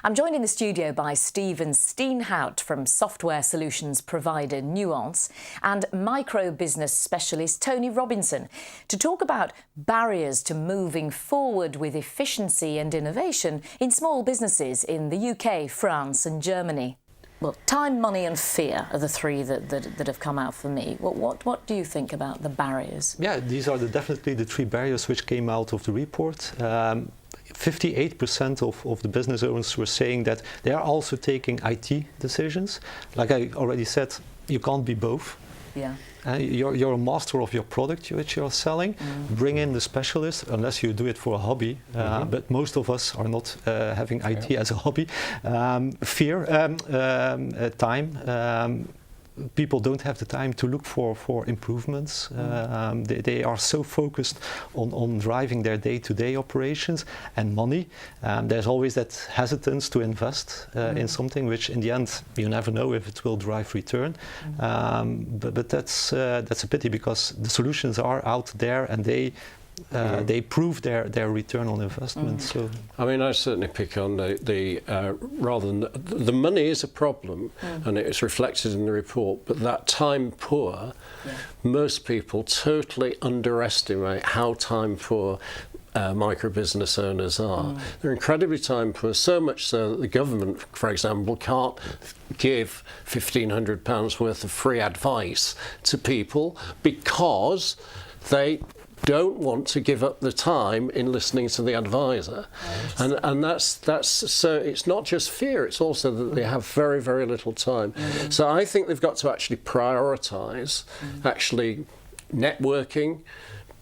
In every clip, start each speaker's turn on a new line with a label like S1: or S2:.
S1: I'm joined in the studio by Steenhaut from software solutions provider Nuance and micro-business specialist Tony Robinson to talk about barriers to moving forward with efficiency and innovation in small businesses in the UK, France and Germany. Well, time, money and fear are the three that have come out for me. What do you think about the barriers?
S2: Yeah, these are definitely the three barriers which came out of the report. 58% of the business owners were saying that they are also taking IT decisions. Like I already said, you can't be both.
S1: Yeah.
S2: You're a master of your product which you're selling. Bring in the specialist, unless you do it for a hobby. But most of us are not having IT as a hobby. Time. People don't have the time to look for improvements. They are so focused on driving their day-to-day operations and money. There's always that hesitance to invest in something which in the end you never know if it will drive return. But that's a pity, because the solutions are out there and they prove their return on investment. So,
S3: I mean, I certainly pick on rather than the money is a problem, and it's reflected in the report. But that time poor, most people totally underestimate how time poor micro business owners are. They're incredibly time poor, so much so that the government, for example, can't give £1,500 worth of free advice to people because they don't want to give up the time in listening to the advisor. And that's so it's not just fear, it's also that they have very, very little time. So I think they've got to actually prioritise actually networking,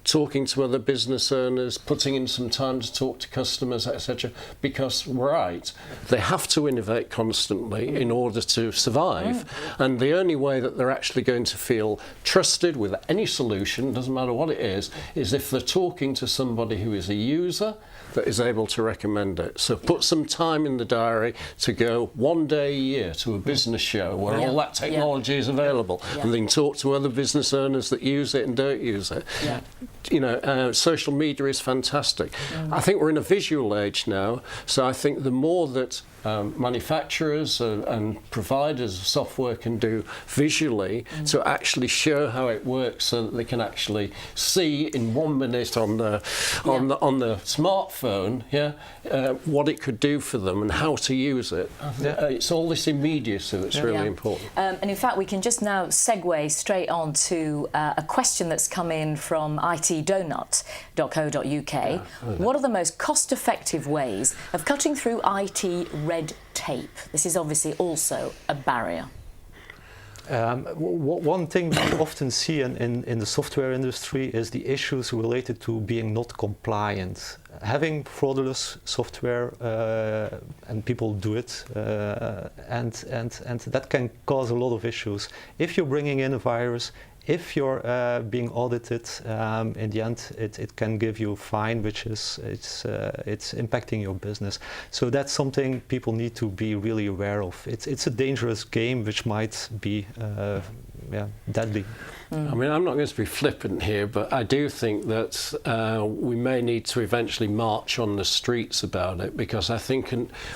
S3: talking to other business owners, putting in some time to talk to customers, etc. Because, they have to innovate constantly in order to survive. And the only way that they're actually going to feel trusted with any solution, doesn't matter what it is if they're talking to somebody who is a user that is able to recommend it. So put some time in the diary to go one day a year to a business show where all that technology is available, and then talk to other business owners that use it and don't use it. You know, social media is fantastic. I think we're in a visual age now, so I think the more that manufacturers and providers of software can do visually to actually show how it works, so that they can actually see in 1 minute on the smartphone what it could do for them and how to use it. It's all this immediacy that's really important.
S1: And in fact, we can just now segue straight on to a question that's come in from itdonut.co.uk. What are the most cost-effective ways of cutting through IT red tape? This is obviously also a barrier.
S2: One thing we often see in the software industry is the issues related to being not compliant. Having fraudulent software, and people do it, and that can cause a lot of issues. If you're bringing in a virus, if you're being audited, in the end, it can give you a fine, which is it's impacting your business. So that's something people need to be really aware of. It's a dangerous game, which might be deadly.
S3: I mean, I'm not going to be flippant here, but I do think that we may need to eventually march on the streets about it, because I think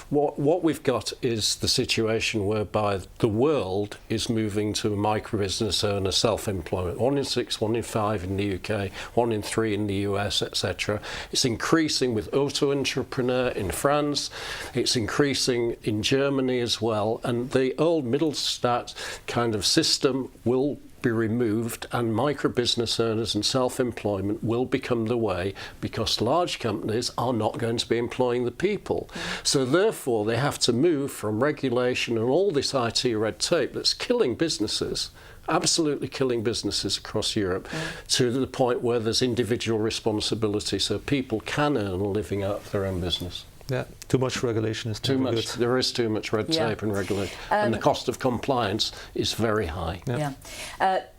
S3: what we've got is the situation whereby the world is moving to a micro-business owner self-employment. 1 in 6, 1 in 5 in the UK, 1 in 3 in the US, etc. It's increasing with auto-entrepreneur in France. It's increasing in Germany as well. And the old Middlestadt kind of system will be removed, and micro-business owners and self-employment will become the way, because large companies are not going to be employing the people. So therefore they have to move from regulation and all this IT red tape that's killing businesses, absolutely killing businesses across Europe, to the point where there's individual responsibility, so people can earn a living out of their own business.
S2: Yeah, too much regulation is
S3: too much. Good. There is too much red tape and regulation, and the cost of compliance is very high.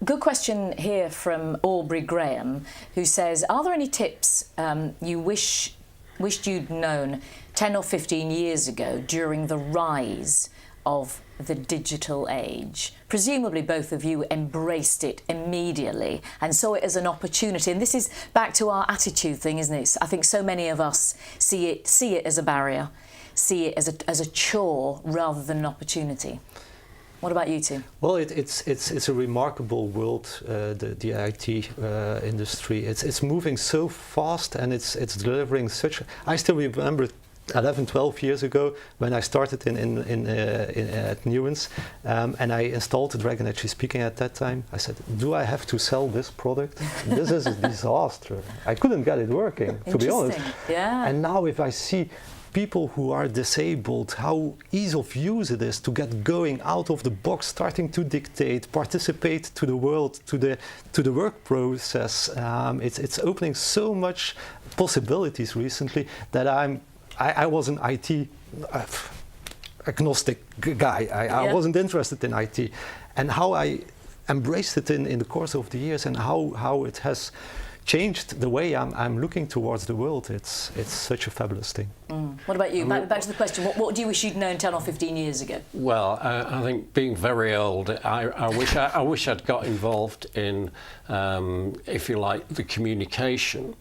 S1: Good question here from Aubrey Graham, who says, are there any tips you wished you'd known 10 or 15 years ago during the rise of the digital age? Presumably both of you embraced it immediately and saw it as an opportunity. And this is back to our attitude thing, isn't it? I think so many of us see it as a barrier. see it as a chore rather than an opportunity. What about you two?
S2: Well, it's a remarkable world, the IT industry. It's moving so fast, and it's delivering such. I still remember 11, 12 years ago when I started at Nuance, and I installed Dragon Edge Speaking at that time. I said, do I have to sell this product? This is a disaster. I couldn't get it working, to be honest.
S1: Yeah.
S2: And now if I see people who are disabled, how ease of use it is to get going out of the box, starting to dictate, participate to the world, to the work process. It's opening so much possibilities recently that I was an IT agnostic guy. I wasn't interested in IT, and how I embraced it in the course of the years, and how it has changed the way I'm looking towards the world. It's such a fabulous thing.
S1: What about you? Back to the question. What do you wish you'd known 10 or 15 years ago?
S3: Well, I think being very old, I wish I'd got involved in, if you like, the communication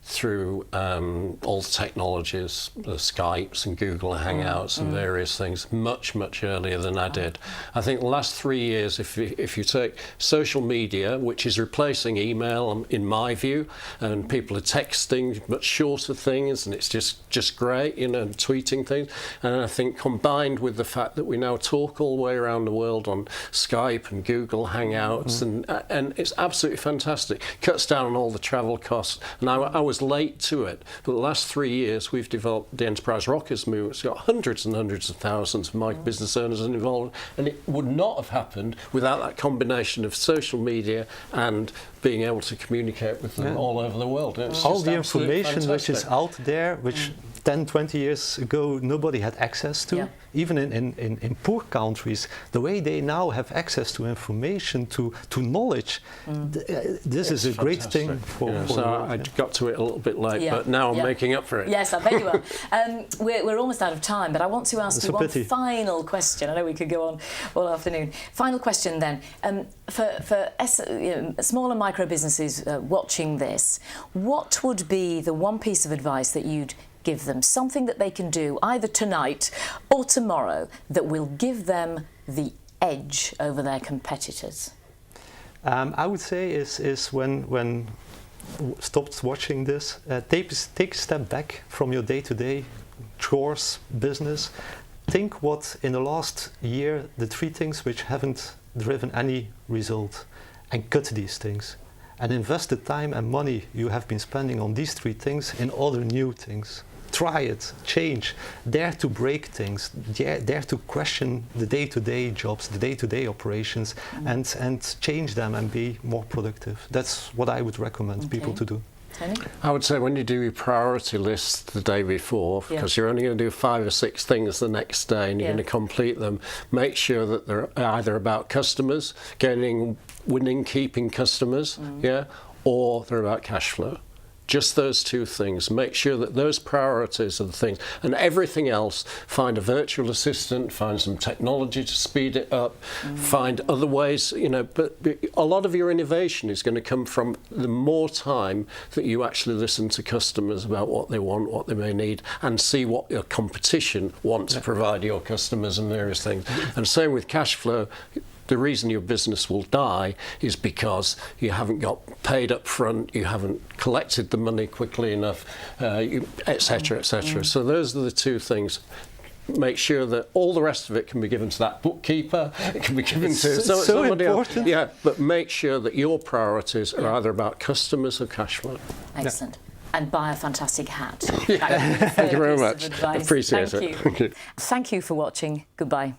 S3: through all the technologies, the Skypes and Google Hangouts and various things much earlier than I did. I think the last 3 years, if you take social media, which is replacing email in my view, and people are texting much shorter things, and it's just great, you know, and tweeting things. And I think combined with the fact that we now talk all the way around the world on Skype and Google Hangouts, and it's absolutely fantastic. Cuts down on all the travel costs. And I was late to it, but the last 3 years we've developed the Enterprise Rockers movement. It's got hundreds and hundreds of thousands of micro business owners involved, and it would not have happened without that combination of social media and being able to communicate with them all over the world.
S2: All the information which is out there, which 10, 20 years ago nobody had access to, even in poor countries, the way they now have access to information, to knowledge, this is a great thing for
S3: so I got to it a little bit late, but now I'm making up for it.
S1: Yes, I bet you are. We're almost out of time, but I want to ask you one final question. I know we could go on all afternoon. Final question then. For smaller micro businesses watching this, what would be the one piece of advice that you'd give them, something that they can do either tonight or tomorrow that will give them the edge over their competitors?
S2: I would say is when stopped watching this, take a step back from your day-to-day chores, business. Think what in the last year, the 3 things which haven't driven any result, and cut these things. And invest the time and money you have been spending on these 3 things in other new things. Try it, change, dare to break things, dare to question the day-to-day jobs, the day-to-day operations, and change them and be more productive. That's what I would recommend people to do.
S1: Tony?
S3: I would say when you do your priority list the day before, because you're only going to do 5 or 6 things the next day and you're going to complete them, make sure that they're either about customers, winning, keeping customers, or they're about cash flow. Just those 2 things. Make sure that those priorities are the things. And everything else, find a virtual assistant, find some technology to speed it up, find other ways, you know, but a lot of your innovation is going to come from the more time that you actually listen to customers about what they want, what they may need, and see what your competition want to provide your customers and various things. And same with cash flow. The reason your business will die is because you haven't got paid up front, you haven't collected the money quickly enough, etc., etc. So those are the 2 things. Make sure that all the rest of it can be given to that bookkeeper, it can be given to somebody else. Yeah, but make sure that your priorities are either about customers or cash flow.
S1: Excellent. And buy a fantastic hat.
S3: Thank you very much. Appreciate it.
S1: Thank you. Thank you for watching. Goodbye.